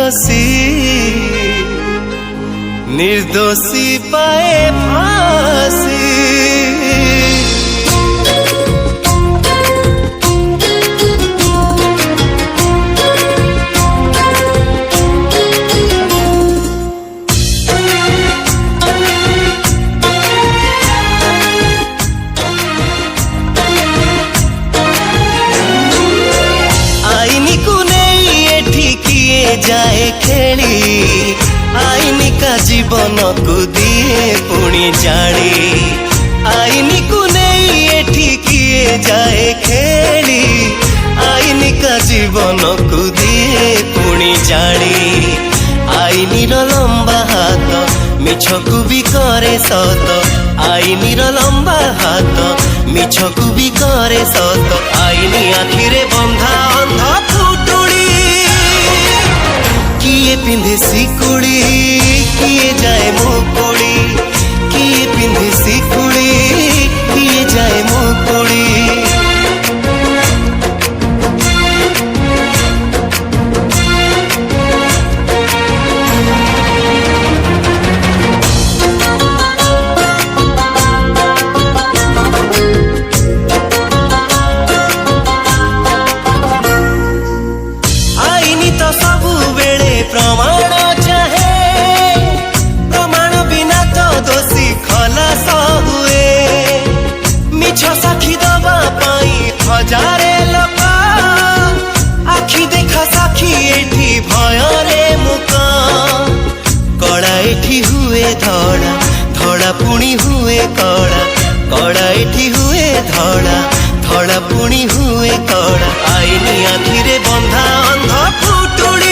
निर्दोषी निर्दोषी पाए फांसी। जाए खेली आईनी का जीवन को दिए पुणी जानी। आईनी को नहीं एठी किए जाए खेली आईनी का जीवन को दिए पुणी जानी। आईनी रो लंबा हाथ मिछ को भी करे सत। आईनी रो लंबा हाथ मिछ को भी करे सत। आईनी आखिरे बंधा अंधा फुटुड़ी किए पिंधे सिकुड़ी किए जाए मुकुड़ी। किए पिंधे सिकुड़ी किए जाए मुकुड़ी। आईनी तो सबु प्रमाण चाहे प्रमाण बिना तो दोषी खलास हुए। मिछ साक्षी दबा पाई हजारे लोक आखि देखा साक्षी एठी भयरे मुक। कड़ा एठी हुए धड़ा धड़ा पुणी हुए कड़ा। कड़ा एठी हुए धड़ा धड़ा पुणी हुए कड़ा। आईनी आखिरे बंधा अंधा फुटुड़ी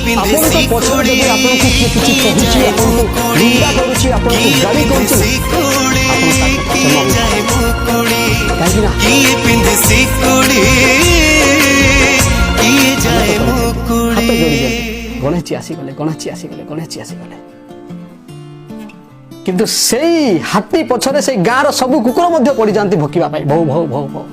सिकुड़ी किए जाए मुकुड़ी। किए पिंधे सिकुड़ी किए जाए मुकुड़ी। गणेश जी आसीगले गणेश जी आसीगले गणेश जी आसीगले किंतु सेई हाथी पछरे सेई गाँर सबु कुकुर मध्य पड़ जाती भोकिबा भौ भौ भौ भौ।